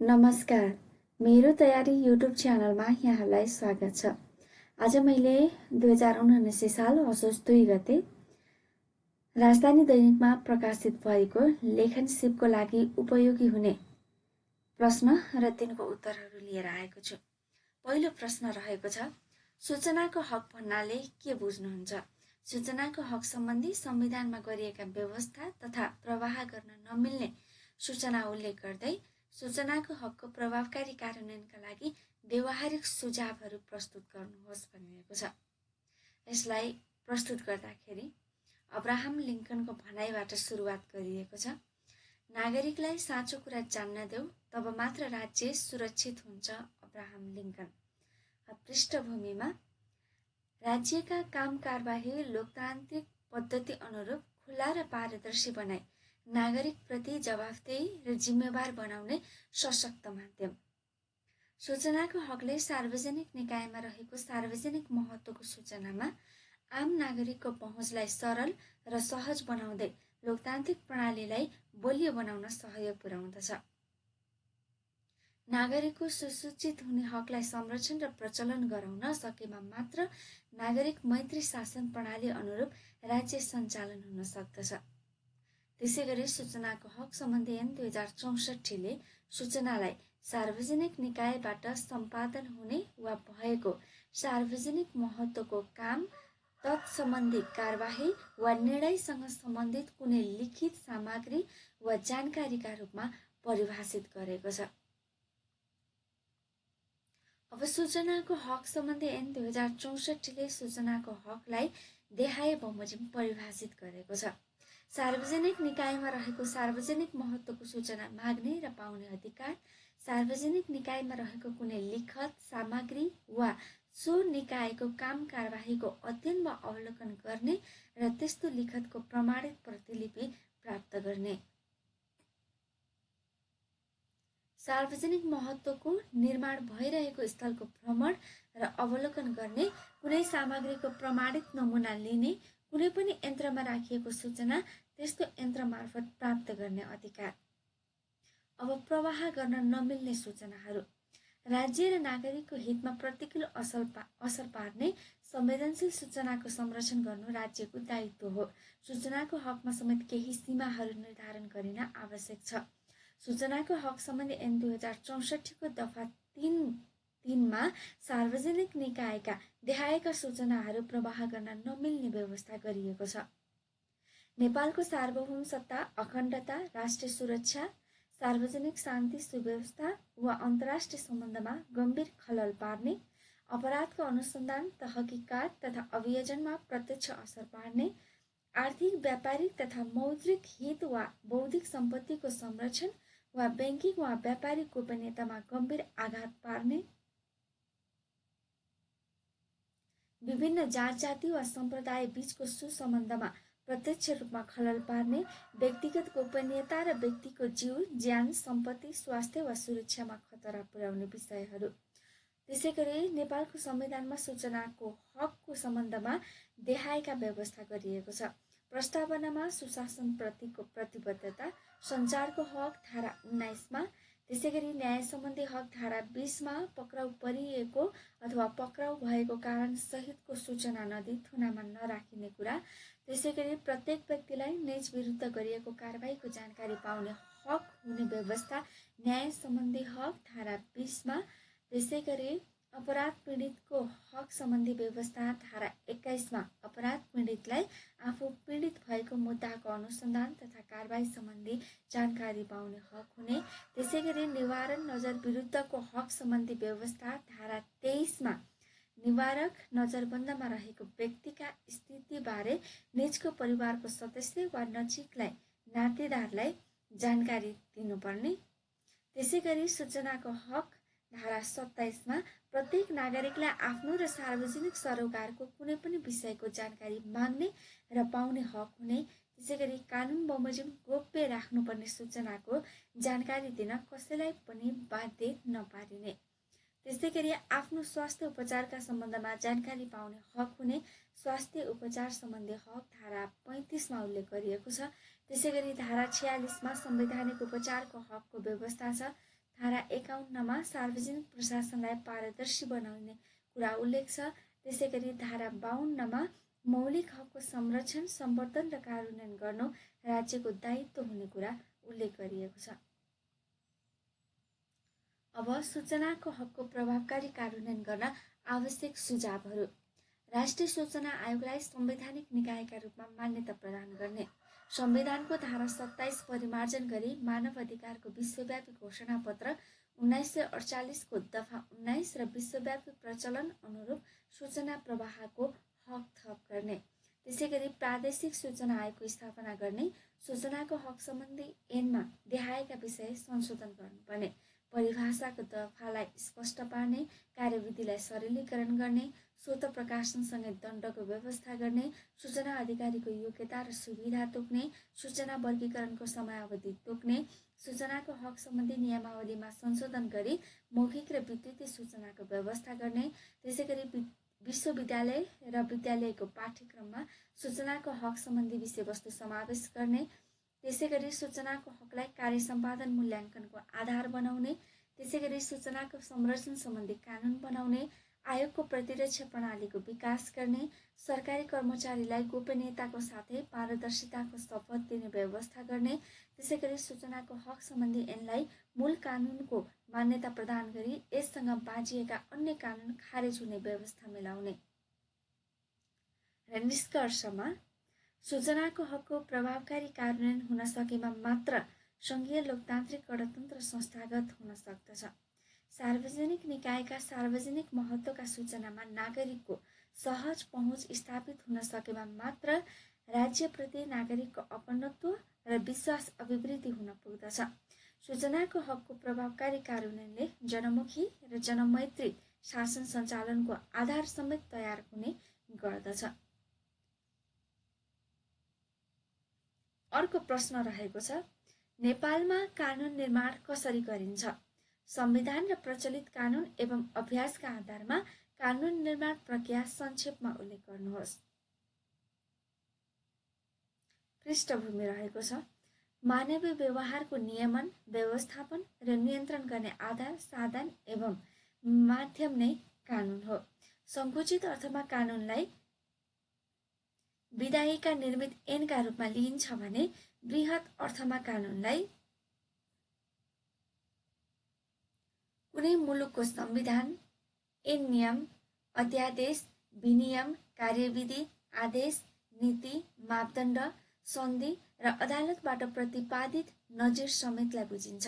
नमस्कार, मेरो तयारी युट्युब च्यानलमा यहाँलाई स्वागत छ। आज मैले 2079 साल असोज 2 गते राजधानी दैनिकमा प्रकाशित भएको लेखन सिपको लागि उपयोगी हुने प्रश्न र तिनको उत्तरहरू लिएर आएको छु। पहिलो प्रश्न रहेको छ, सूचनाको हक भन्नाले के बुझ्नुहुन्छ? सूचनाको हक सम्बन्धी संविधानमा गरिएका व्यवस्था तथा प्रवाह गर्न नमिल्ने सूचना उल्लेख गर्दै सूचनाको हकको प्रभावकारी कार्यान्वयनका लागि व्यवहारिक सुझावहरू प्रस्तुत गर्नुहोस् भनिएको छ। यसलाई प्रस्तुत गर्दाखेरि अब्राहम लिङ्कनको भनाइबाट सुरुवात गरिएको छ। नागरिकलाई साँचो कुरा जान्न देऊ, तब मात्र राज्य सुरक्षित हुन्छ। Abraham Lincoln. पृष्ठभूमिमा राज्यका काम कारबाही लोकतान्त्रिक पद्धति अनुरूप खुला र पारदर्शी बनाई नागरिक प्रति जवाफदेही र जिम्मेवार बनाउने सशक्त माध्यम। सूचनाको हकले सार्वजनिक निकायमा रहेको सार्वजनिक महत्त्वको सूचनामा आम नागरिकको पहुँचलाई सरल र सहज बनाउँदै लोकतान्त्रिक प्रणालीलाई बलियो बनाउन सहयोग पुर्याउँदछ। नागरिकको सुसूचित हुने हकलाई संरक्षण र प्रचलन गराउन सकेमा मात्र नागरिक मैत्री शासन प्रणाली अनुरूप राज्य सञ्चालन हुन सक्दछ। त्यसैगरी सूचनाको हक सम्बन्धी ऐन 2064ले सूचनालाई सार्वजनिक निकायबाट सम्पादन हुने वा भएको सार्वजनिक महत्त्वको काम, तत्सम्बन्धी कारबाही वा निर्णयसँग सम्बन्धित कुनै लिखित सामग्री वा जानकारीका रूपमा परिभाषित गरेको छ। अब सूचनाको हक सम्बन्धी ऐन 2064ले सूचनाको हकलाई देहाय बमोजिम परिभाषित गरेको छ। सार्वजनिक निकायमा रहेको सार्वजनिक महत्त्वको सूचना माग्ने र पाउने अधिकार, सार्वजनिक निकायमा रहेको कुनै लिखत सामग्री वा सो निकायको काम कारबाहीको अध्ययन वा अवलोकन गर्ने र त्यस्तो लिखतको प्रमाणित प्रतिलिपि प्राप्त गर्ने, सार्वजनिक महत्त्वको निर्माण भइरहेको स्थलको भ्रमण र अवलोकन गर्ने, कुनै सामग्रीको प्रमाणित नमुना लिने, कुनै पनि यन्त्रमा राखिएको सूचना त्यस्तो यन्त्र मार्फत प्राप्त गर्ने अधिकार। अब प्रवाह गर्न नमिल्ने सूचनाहरू। राज्य र नागरिकको हितमा प्रतिकूल असर पार्ने संवेदनशील सूचनाको संरक्षण गर्नु राज्यको दायित्व हो। सूचनाको हकमा समेत केही सीमाहरू निर्धारण गरिन आवश्यक छ। सूचनाको हक सम्बन्धी ऐन 2064को दफा 3मा सार्वजनिक निकायका देहायका सूचनाहरू प्रवाह गर्न नमिल्ने व्यवस्था गरिएको छ। नेपालको सार्वभौम सत्ता, अखण्डता, राष्ट्रिय सुरक्षा, सार्वजनिक शान्ति सुव्यवस्था वा अन्तर्राष्ट्रिय सम्बन्धमा गम्भीर खलल पार्ने, अपराधको अनुसन्धान, तहकिकात तथा अभियोजनमा प्रत्यक्ष असर पार्ने, आर्थिक, व्यापारिक तथा मौद्रिक हित वा बौद्धिक सम्पत्तिको संरक्षण वा बैंकिङ वा व्यापारिक गोपनीयतामा गम्भीर आघात पार्ने, विभिन्न जात-जाति वा सम्प्रदाय बीचको सुसम्बन्धमा प्रत्यक्ष रूपमा खलल पार्ने, व्यक्तिगत गोपनीयता र व्यक्तिको जीव, ज्यान, सम्पत्ति, स्वास्थ्य वा सुरक्षामा खतरा पुर्याउने विषयहरू। त्यसैगरी नेपालको संविधानमा सूचनाको हकको सम्बन्धमा देहायका व्यवस्था गरिएको छ। प्रस्तावनामा सुशासनप्रतिको प्रतिबद्धता, सञ्चारको हक धारा 19मा, त्यसैगरी न्याय सम्बन्धी हक धारा 20मा पक्राउ परिएको अथवा पक्राउ भएको कारण सहितको सूचना नदिई थुनामा नराखिने कुरा, त्यसैगरी प्रत्येक व्यक्तिलाई निज विरुद्ध गरिएको कारबाहीको जानकारी पाउने हक हुने व्यवस्था न्याय सम्बन्धी हक धारा 20मा, त्यसैगरी अपराध पीडितको हक सम्बन्धी व्यवस्था धारा 21मा अपराध पीडितलाई आफू पीडित भएको मुद्दाको अनुसन्धान तथा कारबाही सम्बन्धी जानकारी पाउने हक हुने, त्यसैगरी निवारण नजर विरुद्धको हक सम्बन्धी व्यवस्था धारा 23मा निवारक नजरबन्दमा रहेको व्यक्तिका स्थितिबारे निजको परिवारको सदस्य वा नजिकलाई नातेदारलाई जानकारी दिनुपर्ने, त्यसैगरी सूचनाको हक धारा 27मा प्रत्येक नागरिकलाई आफ्नो र सार्वजनिक सरोकारको कुनै पनि विषयको जानकारी माग्ने र पाउने हक हुने, त्यसैगरी कानुन बमोजिम गोप्य राख्नुपर्ने सूचनाको जानकारी दिन कसैलाई पनि बाध्य नपारिने, त्यसैगरी आफ्नो स्वास्थ्य उपचारका सम्बन्धमा जानकारी पाउने हक हुने, स्वास्थ्य उपचार सम्बन्धी हक धारा 35मा उल्लेख गरिएको छ। त्यसैगरी धारा 46मा संवैधानिक उपचारको हकको व्यवस्था छ। धारा 51मा सार्वजनिक प्रशासनलाई पारदर्शी बनाउने कुरा उल्लेख छ। त्यसै गरी धारा 52मा मौलिक हकको संरक्षण, सम्वर्धन र कार्यान्वयन गर्नु राज्यको दायित्व हुने कुरा उल्लेख गरिएको छ। अब सूचनाको हकको प्रभावकारी कार्यान्वयन गर्न आवश्यक सुझावहरू। राष्ट्रिय सूचना आयोगलाई संवैधानिक निकायका रूपमा मान्यता प्रदान गर्ने, संविधानको धारा 27 परिमार्जन गरी मानव अधिकारको विश्वव्यापी घोषणापत्र 1948 को दफा 19 र विश्वव्यापी प्रचलन अनुरूप सूचना प्रवाहको हक थप गर्ने। त्यसै गरी प्रादेशिक सूचना आयोगको स्थापना गर्ने, सूचनाको हक सम्बन्धी ऐनमा देखाएका विषय संशोधन गर्नुपर्ने, परिभाषाको दफालाई स्पष्ट पार्ने, कार्यविधिलाई सरलीकरण गर्ने, स्वत प्रकाशनसँगै दण्डको व्यवस्था गर्ने, सूचना अधिकारीको योग्यता र सुविधा तोक्ने, सूचना वर्गीकरणको समयावधि तोक्ने, सूचनाको हक सम्बन्धी नियमावलीमा संशोधन गरी मौखिक र विद्युतीय सूचनाको व्यवस्था गर्ने। त्यसै गरी विश्वविद्यालय र विद्यालयको पाठ्यक्रममा सूचनाको हक सम्बन्धी विषयवस्तु समावेश गर्ने। त्यसै गरी सूचनाको हकलाई कार्य सम्पादन मूल्याङ्कनको आधार बनाउने। त्यसै गरी सूचनाको संरक्षण सम्बन्धी कानुन बनाउने, आयोगको प्रतिरक्षा प्रणालीको विकास गर्ने, सरकारी कर्मचारीलाई गोपनीयताको साथै पारदर्शिताको शपथ दिने व्यवस्था गर्ने। त्यसै गरी सूचनाको हक सम्बन्धी ऐनलाई मूल कानुनको मान्यता प्रदान गरी यससँग बाँझिएका अन्य कानुन खारेज हुने व्यवस्था मिलाउने। र निष्कर्षमा सूचनाको हकको प्रभावकारी कार्यान्वयन हुन सकेमा मात्र सङ्घीय लोकतान्त्रिक गणतन्त्र संस्थागत हुन सक्दछ। सार्वजनिक निकायका सार्वजनिक महत्त्वका सूचनामा नागरिकको सहज पहुँच स्थापित हुन सकेमा मात्र राज्यप्रति नागरिकको अपनत्व र विश्वास अभिवृद्धि हुन पुग्दछ। सूचनाको हकको प्रभावकारी कार्यान्वयनले जनमुखी र जनमैत्री शासन सञ्चालनको आधार समेत तयार हुने गर्दछ। अर्को प्रश्न रहेको छ, नेपालमा कानुन निर्माण कसरी गरिन्छ? संविधान र प्रचलित कानुन एवं अभ्यासका आधारमा कानुन निर्माण प्रक्रिया संक्षेपमा उल्लेख गर्नुहोस्। पृष्ठभूमि रहेको छ, मानवीय व्यवहारको नियमन, व्यवस्थापन र नियन्त्रण गर्ने आधार, साधन एवं माध्यम नै कानुन हो। संकुचित अर्थमा कानुनलाई विधायिका निर्मित ऐनका रूपमा लिइन्छ भने बृहत अर्थमा कानुनलाई कुनै मुलुकको संविधान, ऐन, नियम, अध्यादेश, विनियम, कार्यविधि, आदेश, नीति, मापदण्ड, सन्धि र अदालतबाट प्रतिपादित नजिर समेतलाई बुझिन्छ।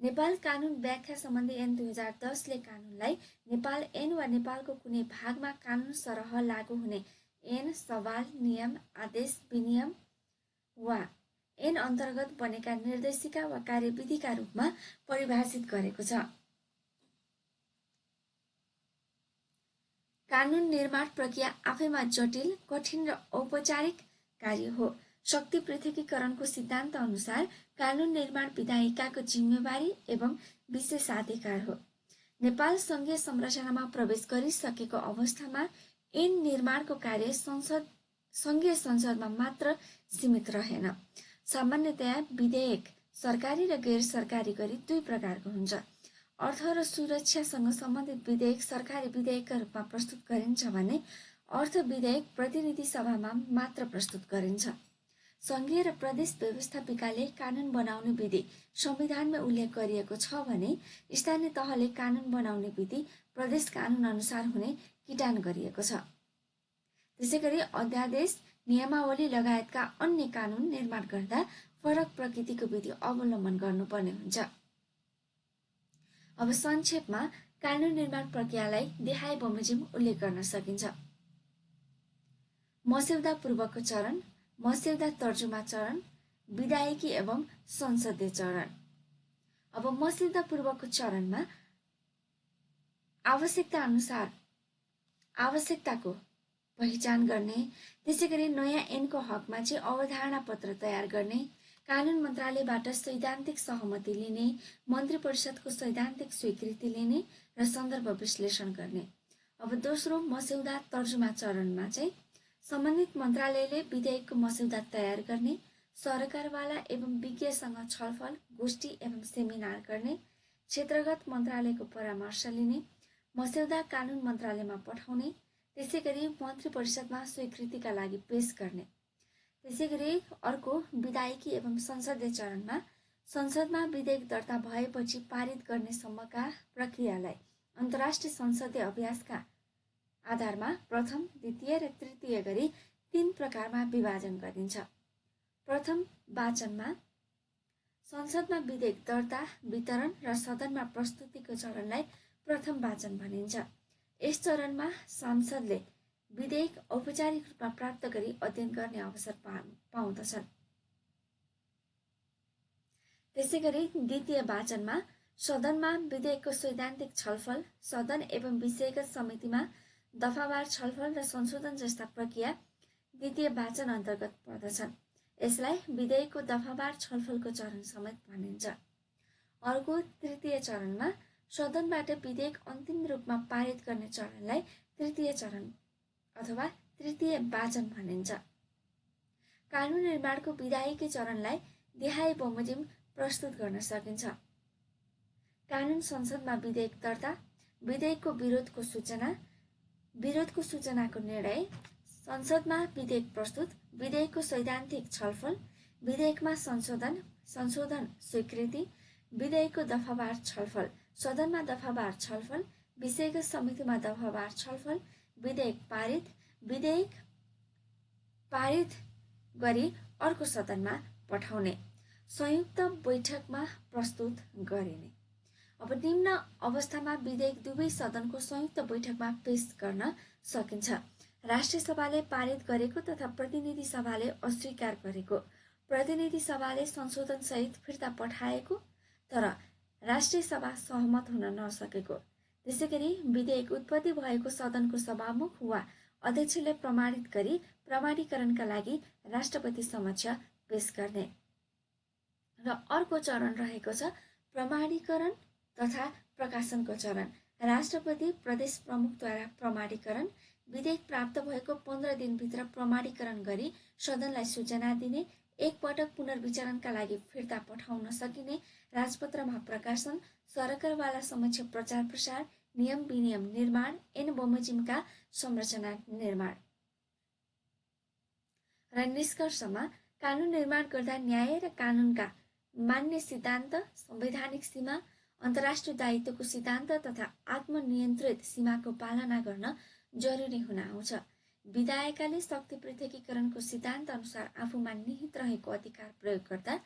नेपाल कानुन व्याख्या सम्बन्धी ऐन 2010 ले कानुनलाई नेपाल ऐन वा नेपालको कुनै भागमा कानुन सरह लागू हुने ऐन, सवाल, नियम, आदेश, विनियम वा ऐन अन्तर्गत बनेका निर्देशिका वा कार्यविधिका रूपमा परिभाषित गरेको छ। कानुन निर्माण प्रक्रिया आफैमा जटिल, कठिन र औपचारिक कार्य हो। शक्ति पृथकीकरणको सिद्धान्त अनुसार कानुन निर्माण विधायिकाको जिम्मेवारी एवं विशेषाधिकार हो। नेपाल सङ्घीय संरचनामा प्रवेश गरिसकेको अवस्थामा ऐन निर्माणको कार्य सङ्घीय संसदमा मात्र सीमित रहेन। सामान्यतया विधेयक सरकारी र गैर सरकारी गरी दुई प्रकारको हुन्छ। अर्थ र सुरक्षासँग सम्बन्धित विधेयक सरकारी विधेयकका रूपमा प्रस्तुत गरिन्छ भने अर्थ विधेयक प्रतिनिधि सभामा मात्र प्रस्तुत गरिन्छ। सङ्घीय र प्रदेश व्यवस्थापिकाले कानुन बनाउने विधि संविधानमा उल्लेख गरिएको छ भने स्थानीय तहले कानुन बनाउने विधि प्रदेश कानुन अनुसार हुने किटान गरिएको छ। त्यसै गरी अध्यादेश, नियमावली लगायतका अन्य कानुन निर्माण गर्दा फरक प्रकृतिको विधि अवलम्बन गर्नुपर्ने हुन्छ। अब संक्षेपमा कानुन निर्माण प्रक्रियालाई देखाए बमोजिम उल्लेख गर्न सकिन्छ। मस्यौदा पूर्वको चरण, मस्यौदा तर्जुमा चरण, विधायिकी एवं संसदीय चरण। अब मस्यौदा पूर्वको चरणमा आवश्यकता अनुसार आवश्यकताको पहिचान गर्ने, त्यसै गरी नयाँ ऐनको हकमा चाहिँ अवधारणा पत्र तयार गर्ने, कानुन मन्त्रालयबाट सैद्धान्तिक सहमति लिने, मन्त्री परिषदको सैद्धान्तिक स्वीकृति लिने र सन्दर्भ विश्लेषण गर्ने। अब दोस्रो मस्यौदा तर्जुमा चरणमा चाहिँ सम्बन्धित मन्त्रालयले विधेयकको मस्यौदा तयार गर्ने, सरकारवाला एवं विज्ञसँग छलफल, गोष्ठी एवं सेमिनार गर्ने, क्षेत्रगत मन्त्रालयको परामर्श लिने, मस्यौदा कानुन मन्त्रालयमा पठाउने, त्यसैगरी मन्त्री परिषदमा स्वीकृतिका लागि पेश गर्ने। त्यसैगरी अर्को विधायिकी एवं संसदीय चरणमा संसदमा विधेयक दर्ता भएपछि पारित गर्नेसम्मका प्रक्रियालाई अन्तर्राष्ट्रिय संसदीय अभ्यासका आधारमा प्रथम, द्वितीय र तृतीय गरी 3 प्रकारमा विभाजन गरिन्छ। प्रथम वाचनमा संसदमा विधेयक दर्ता, वितरण र सदनमा प्रस्तुतिको चरणलाई प्रथम वाचन भनिन्छ। यस चरणमा सांसदले विधेयक औपचारिक रूपमा प्राप्त गरी अध्ययन गर्ने अवसर पाउँदछन्। त्यसैगरी द्वितीय वाचनमा सदनमा विधेयकको सैद्धान्तिक छलफल, सदन एवं विषयगत समितिमा दफावार छलफल र संशोधन जस्ता प्रक्रिया द्वितीय वाचन अन्तर्गत पर्दछन्। यसलाई विधेयकको दफावार छलफलको चरण समेत भनिन्छ। अर्को तृतीय चरणमा सदनबाट विधेयक अन्तिम रूपमा पारित गर्ने चरणलाई तृतीय चरण अथवा तृतीय वाचन भनिन्छ। कानुन निर्माणको विधायिकी चरणलाई देहाय बमोजिम प्रस्तुत गर्न सकिन्छ। कानुन संसदमा विधेयक दर्ता, विधेयकको विरोधको सूचनाको निर्णय, संसदमा विधेयक प्रस्तुत, विधेयकको सैद्धान्तिक छलफल, विधेयकमा संशोधन स्वीकृति, विधेयकको दफावार छलफल, सदनमा दफावार छलफल, विषयगत समितिमा दफावार छलफल, विधेयक पारित गरी अर्को सदनमा पठाउने, संयुक्त बैठकमा प्रस्तुत गरिने। अब निम्न अवस्थामा विधेयक दुवै सदनको संयुक्त बैठकमा पेश गर्न सकिन्छ। राष्ट्रिय सभाले पारित गरेको तथा प्रतिनिधि सभाले अस्वीकार गरेको, प्रतिनिधि सभाले संशोधन सहित फिर्ता पठाएको तर राष्ट्रिय सभा सहमत हुन नसकेको, त्यसैगरी विधेयक उत्पत्ति भएको सदनको सभामुख वा अध्यक्षले प्रमाणित गरी प्रमाणीकरणका लागि राष्ट्रपति समक्ष पेश गर्ने। र अर्को चरण रहेको छ प्रमाणीकरण तथा प्रकाशनको चरण। राष्ट्रपति प्रदेश प्रमुखद्वारा प्रमाणीकरण, विधेयक प्राप्त भएको 15 दिनभित्र प्रमाणीकरण गरी सदनलाई सूचना दिने, एकपटक पुनर्विचारणका लागि फिर्ता पठाउन सकिने, राजपत्रमा प्रकाशन, सरकारवाला समक्ष प्रचार प्रसार, नियम विनियम निर्माण, ऐन बमोजिमका संरचना निर्माण। र निष्कर्षमा कानुन निर्माण गर्दा न्याय र कानुनका मान्य सिद्धान्त, संवैधानिक सीमा, अन्तर्राष्ट्रिय दायित्वको सिद्धान्त तथा आत्मनियन्त्रित सीमाको पालना गर्न जरुरी हुन आउँछ। विधायिकाले शक्ति पृथकीकरणको सिद्धान्त अनुसार आफूमा निहित रहेको अधिकार प्रयोग गर्दा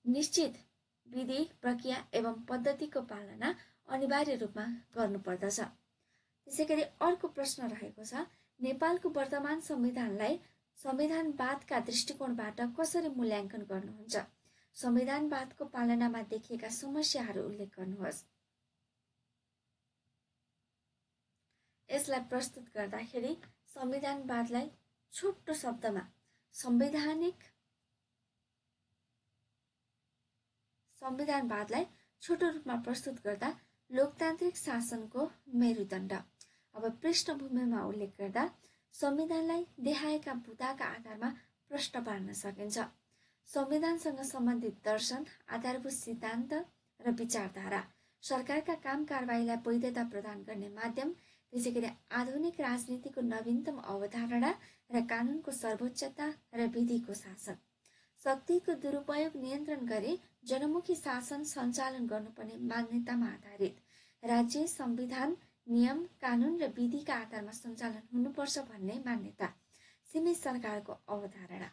निश्चित विधि, प्रक्रिया एवं पद्धतिको पालना अनिवार्य रूपमा गर्नुपर्दछ। त्यसैगरी अर्को प्रश्न रहेको छ नेपालको वर्तमान संविधानलाई संविधानवादका दृष्टिकोणबाट कसरी मूल्याङ्कन गर्नुहुन्छ? संविधानवादको पालनामा देखिएका समस्याहरू उल्लेख गर्नुहोस्। यसलाई प्रस्तुत गर्दाखेरि संविधानवादलाई छोटो शब्दमा संविधानवादलाई छोटो रूपमा प्रस्तुत गर्दा लोकतान्त्रिक शासनको मेरुदण्ड। अब पृष्ठभूमिमा उल्लेख गर्दा संविधानलाई देहायका बुदाका आधारमा प्रश्न पार्न सकिन्छ। संविधानसँग सम्बन्धित दर्शन, आधारभूत सिद्धान्त र विचारधारा, सरकारका काम कारबाहीलाई वैधता प्रदान गर्ने माध्यम, त्यसैगरी आधुनिक राजनीतिको नवीनतम अवधारणा र कानुनको सर्वोच्चता र विधिको शासन, शक्तिको दुरुपयोग नियन्त्रण गरी जनमुखी शासन सञ्चालन गर्नुपर्ने मान्यतामा आधारित, राज्य संविधान नियम कानुन र विधिका आधारमा सञ्चालन हुनुपर्छ भन्ने मान्यता, सीमित सरकारको अवधारणा।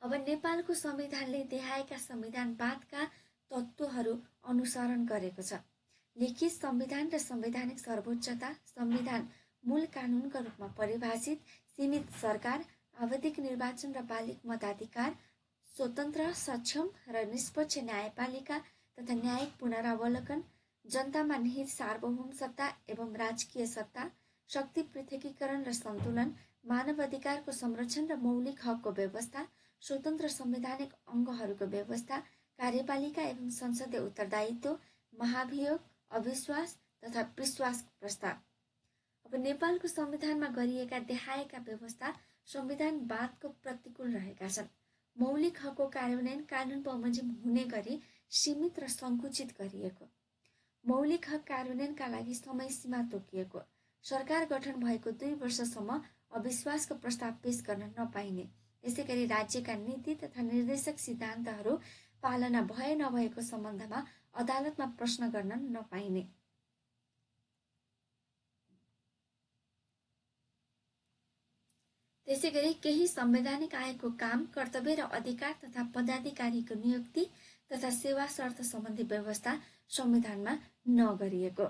अब नेपालको संविधानले देहायका संविधानवादका तत्त्वहरू अनुसरण गरेको छ। लिखित संविधान र संवैधानिक सर्वोच्चता, संविधान मूल कानुनका रूपमा परिभाषित, सीमित सरकार, आवधिक निर्वाचन र बालिक मताधिकार, स्वतन्त्र, सक्षम र निष्पक्ष न्यायपालिका तथा न्यायिक पुनरावलोकन, जनतामा निहित सार्वभौम सत्ता एवं राजकीय सत्ता, शक्ति पृथकीकरण र सन्तुलन, मानव अधिकारको संरक्षण र मौलिक हकको व्यवस्था, स्वतन्त्र संवैधानिक अङ्गहरूको व्यवस्था, कार्यपालिका एवं संसदीय उत्तरदायित्व, महाभियोग, अविश्वास तथा विश्वास प्रस्ताव। अब नेपालको संविधानमा गरिएका देहायका व्यवस्था संविधानवादको प्रतिकूल रहेका छन्। मौलिक हकको कार्यान्वयन कानुन बमोजिम हुने गरी सीमित र सङ्कुचित गरिएको, मौलिक हक कार्यान्वयनका लागि समय सीमा तोकिएको, सरकार गठन भएको 2 वर्षसम्म अविश्वासको प्रस्ताव पेश गर्न नपाइने, त्यसैगरी राज्यका नीति तथा निर्देशक सिद्धान्तहरू पालना भए नभएको सम्बन्धमा अदालतमा प्रश्न गर्न नपाइने, त्यसैगरी केही संवैधानिक आयोगको काम, कर्तव्य र अधिकार तथा पदाधिकारीको नियुक्ति तथा सेवा शर्त सम्बन्धी व्यवस्था संविधानमा नगरिएको।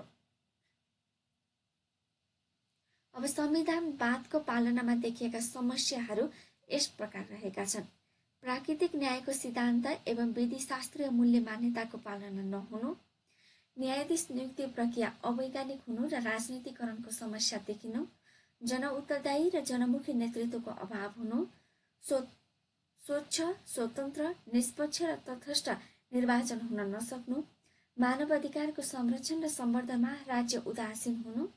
अब संविधानवादको पालनामा देखिएका समस्याहरू यस प्रकार रहेका छन्। प्राकृतिक न्यायको सिद्धान्त एवं विधिशास्त्रीय मूल्य मान्यताको पालना नहुनु, न्यायाधीश नियुक्ति प्रक्रिया अवैधानिक हुनु र राजनीतिकरणको समस्या देखिनु, जनउत्तरदायी र जनमुखी नेतृत्वको अभाव हुनु, स्वच्छ, स्वतन्त्र, निष्पक्ष र तटस्थ निर्वाचन हुन नसक्नु, मानव अधिकारको संरक्षण र सम्वर्धनमा राज्य उदासीन हुनु,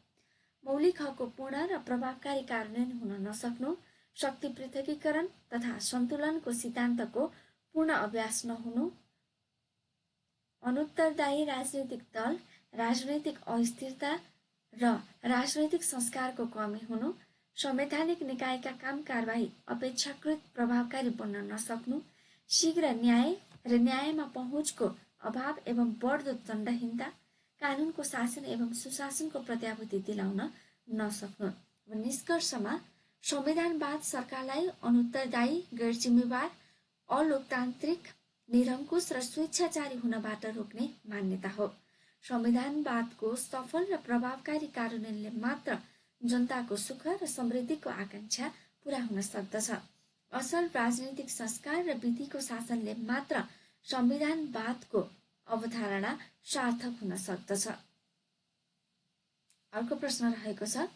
मौलिक हकको पूर्ण र प्रभावकारी कार्यान्वयन हुन नसक्नु, शक्ति पृथकीकरण तथा सन्तुलनको सिद्धान्तको पूर्ण अभ्यास नहुनु, अनुत्तरदायी राजनैतिक दल, राजनैतिक अस्थिरता र राजनैतिक संस्कारको कमी हुनु, संवैधानिक निकायका काम कारबाही अपेक्षाकृत प्रभावकारी बन्न नसक्नु, शीघ्र न्याय र न्यायमा पहुँचको अभाव एवं बढ्दो दण्डहीनता, कानुनको शासन एवं सुशासनको प्रत्याभूति दिलाउन नसक्नु। निष्कर्षमा संविधानवाद सरकारलाई अनुत्तरदायी, गैर जिम्मेवार, अलोकतान्त्रिक, निरङ्कुश र स्वेच्छाचारी हुनबाट रोक्ने मान्यता हो। संविधानवादको सफल र प्रभावकारी कार्यान्वयनले मात्र जनताको सुख र समृद्धिको आकांक्षा पूरा हुन सक्दछ। असल राजनीतिक संस्कार र विधिको शासनले मात्र संविधानवादको अवधारणा सार्थक हुन सक्दछ। अर्को प्रश्न रहेको छ,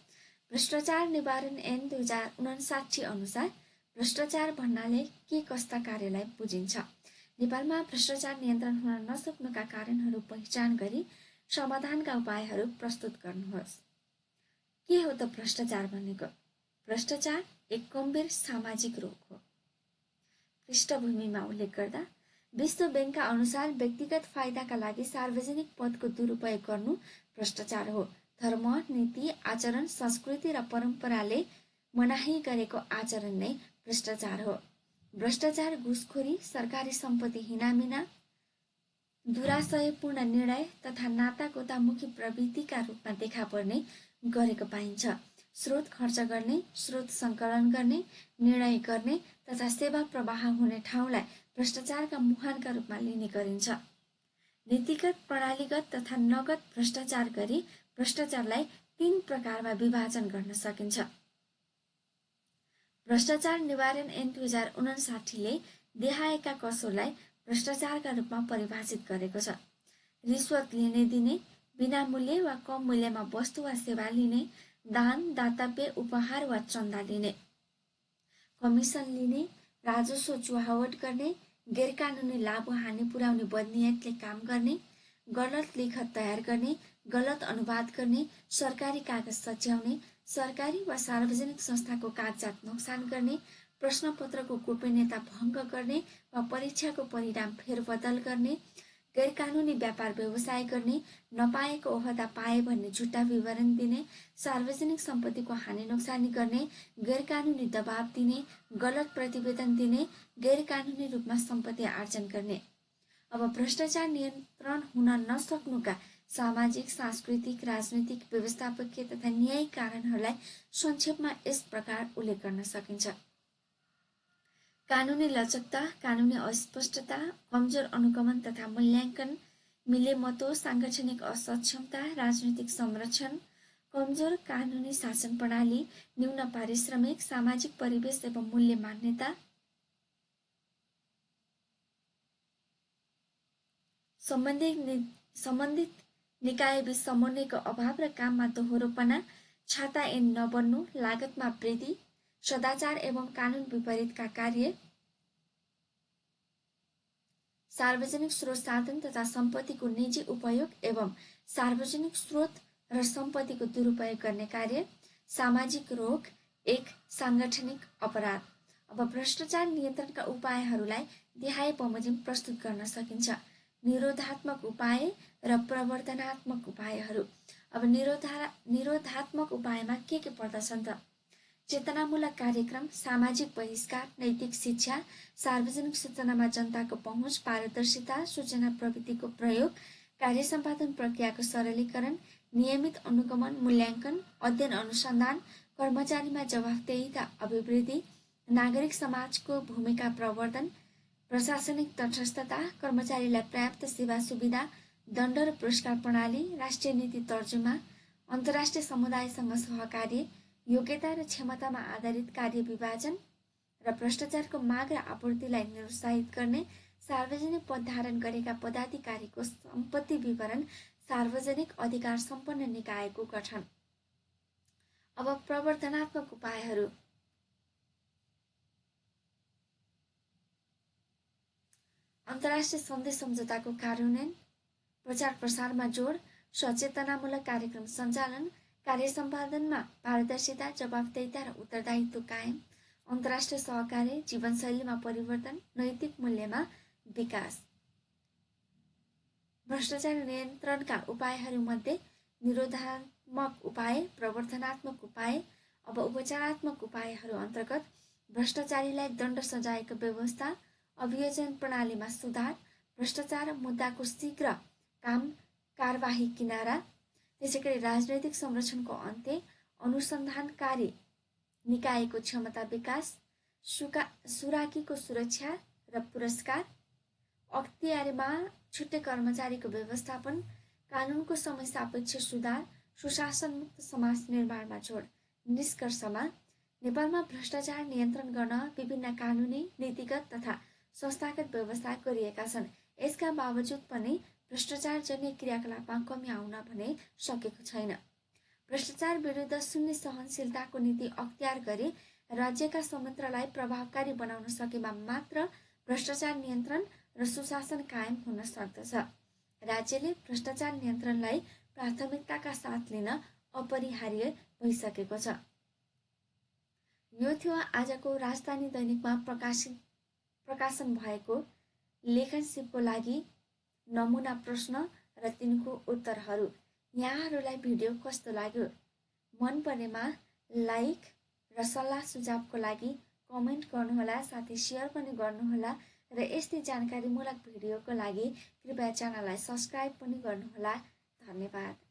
भ्रष्टाचार निवारण ऐन 2059 अनुसार भ्रष्टाचार भन्नाले के कस्ता कार्यलाई बुझिन्छ? नेपालमा भ्रष्टाचार नियन्त्रण हुन नसक्नुका कारणहरू पहिचान गरी समाधानका उपायहरू प्रस्तुत गर्नुहोस्। के हो त भ्रष्टाचार भनेको? भ्रष्टाचार एक गम्भीर सामाजिक रोग हो। पृष्ठभूमिमा उल्लेख गर्दा विश्व बैंकका अनुसार व्यक्तिगत फाइदाका लागि सार्वजनिक पदको दुरुपयोग गर्नु भ्रष्टाचार हो। धर्म, नीति, आचरण, संस्कृति र परम्पराले मनाही गरेको आचरण नै भ्रष्टाचार हो। भ्रष्टाचार घुसखोरी, सरकारी सम्पत्ति हिनामिना, दुराशयपूर्ण निर्णय तथा नातागोतामुखी प्रवृत्तिका रूपमा देखा पर्ने गरेको पाइन्छ। स्रोत खर्च गर्ने, स्रोत सङ्कलन गर्ने, निर्णय गर्ने तथा सेवा प्रवाह हुने ठाउँलाई भ्रष्टाचारका मुहानका रूपमा लिने गरिन्छ। नीतिगत, प्रणालीगत तथा नगद भ्रष्टाचार गरी भ्रष्टाचारलाई 3 प्रकारमा विभाजन गर्न सकिन्छ। भ्रष्टाचार निवारण ऐन 2059 ले देहाएका कसोरलाई भ्रष्टाचारका रूपमा परिभाषित गरेको छ। रिश्वत लिने दिने, बिना मूल्य वा कम मूल्यमा वस्तु वा सेवा लिने, दान, दातव्य, उपहार वा चन्दा लिने, कमिसन लिने, राजस्व चुहावट गर्ने, गैरकानुनी लाभ वा हानि पुर्याउने बदनियतले काम गर्ने, गलत लेखत तयार गर्ने, गलत अनुवाद गर्ने, सरकारी कागज सच्याउने, सरकारी वा सार्वजनिक संस्थाको कागजात नोक्सान गर्ने, प्रश्नपत्रको गोपनीयता भङ्ग गर्ने वा परीक्षाको परिणाम फेरबदल गर्ने, गैरकानुनी व्यापार व्यवसाय गर्ने, नपाएको ओहदा पाए भन्ने झुट्टा विवरण दिने, सार्वजनिक सम्पत्तिको हानि नोक्सानी गर्ने, गैरकानुनी दबाब दिने, गलत प्रतिवेदन दिने, गैरकानुनी रूपमा सम्पत्ति आर्जन गर्ने। अब भ्रष्टाचार नियन्त्रण हुन नसक्नुका सामाजिक, सांस्कृतिक, राजनीतिक, व्यवस्थापकीय तथा न्यायिक कारणहरूलाई संक्षेपमा यस प्रकार उल्लेख गर्न सकिन्छ। कानुनी लचकता, कानुनी अस्पष्टता, कमजोर अनुगमन तथा मूल्याङ्कन, मिलेमतो, साङ्गठनिक असक्षमता, राजनीतिक संरक्षण, कमजोर कानुनी शासन प्रणाली, न्यून पारिश्रमिक, सामाजिक परिवेश एवं मूल्य मान्यता, सम्बन्धित निकायबीच समन्वयको अभाव र काममा दोहोरोपना, छाता ऐन नबन्नु, लागतमा वृद्धि, सदाचार एवं कानुन विपरीतका कार्य, सार्वजनिक स्रोत साधन तथा सम्पत्तिको निजी उपयोग एवं सार्वजनिक स्रोत र सम्पत्तिको दुरुपयोग गर्ने कार्य, सामाजिक रोग, एक साङ्गठनिक अपराध। अब भ्रष्टाचार नियन्त्रणका उपायहरूलाई देहाए बमोजिम प्रस्तुत गर्न सकिन्छ। निरोधात्मक उपाय र प्रवर्धनात्मक उपायहरू। अब निरोधात्मक उपायमा के पर्दछन् त? चेतनामूलक कार्यक्रम, सामाजिक बहिष्कार, नैतिक शिक्षा, सार्वजनिक सूचनामा जनताको पहुँच, पारदर्शिता, सूचना प्रविधिको प्रयोग, कार्य सम्पादन प्रक्रियाको सरलीकरण, नियमित अनुगमन, मूल्याङ्कन, अध्ययन अनुसन्धान, कर्मचारीमा जवाफदेहिता अभिवृद्धि, नागरिक समाजको भूमिका प्रवर्धन, प्रशासनिक तटस्थता, कर्मचारीलाई पर्याप्त सेवा सुविधा, दण्ड र पुरस्कार प्रणाली, राष्ट्रिय नीति तर्जुमा, अन्तर्राष्ट्रिय समुदायसँग सहकार्य, योग्यता र क्षमतामा आधारित कार्य विभाजन र भ्रष्टाचारको माग र आपूर्तिलाई निरुत्साहित गर्ने, सार्वजनिक पद धारण गरेका पदाधिकारीको सम्पत्ति विवरण, सार्वजनिक अधिकार सम्पन्न निकायको गठन। अब प्रवर्धनात्मक उपायहरू। अन्तर्राष्ट्रिय सन्धि सम्झौताको कार्यान्वयन, प्रचार प्रसारमा जोड, सचेतनामूलक कार्यक्रम सञ्चालन, कार्य सम्पादनमा पारदर्शिता, जवाफदेहिता र उत्तरदायित्व कायम, अन्तर्राष्ट्रिय सहकार्य, जीवनशैलीमा परिवर्तन, नैतिक मूल्यमा विकास। भ्रष्टाचार नियन्त्रणका उपायहरूमध्ये निरोधात्मक उपाय, प्रवर्धनात्मक उपाय। अब उपचारात्मक उपायहरू अन्तर्गत भ्रष्टाचारीलाई दण्ड सजायको व्यवस्था, अभियोजन प्रणालीमा सुधार, भ्रष्टाचार मुद्दाको शीघ्र कारबाही किनारा, त्यसैगरी राजनैतिक संरक्षणको अन्त्य, अनुसन्धानकारी निकायको क्षमता विकास, सुराकीको सुरक्षा र पुरस्कार, अख्तियारमा छुट्टै कर्मचारीको व्यवस्थापन, कानुनको समय सापेक्ष सुधार, सुशासनमुक्त समाज निर्माणमा जोड। निष्कर्षमा नेपालमा भ्रष्टाचार नियन्त्रण गर्न विभिन्न कानुनी, नीतिगत तथा संस्थागत व्यवस्था गरिएका छन्। यसका बावजुद पनि भ्रष्टाचारजन्य क्रियाकलापमा कमी आउन भने सकेको छैन। भ्रष्टाचार विरुद्ध शून्य सहनशीलताको नीति अख्तियार गरी राज्यका संयन्त्रलाई प्रभावकारी बनाउन सकेमा मात्र भ्रष्टाचार नियन्त्रण र सुशासन कायम हुन सक्दछ। राज्यले भ्रष्टाचार नियन्त्रणलाई प्राथमिकताका साथ लिन अपरिहार्य भइसकेको छ। यो थियो आजको राजधानी दैनिकमा प्रकाशन भएको लेखन सिपको लागि नमुना प्रश्न र तिनको उत्तरहरू। यहाँहरूलाई भिडियो कस्तो लाग्यो? मन परेमा लाइक र सल्लाह सुझावको लागि कमेन्ट गर्नुहोला, साथै सेयर पनि गर्नुहोला र यस्तै जानकारीमूलक भिडियोको लागि कृपया च्यानललाई सब्स्क्राइब पनि गर्नुहोला। धन्यवाद।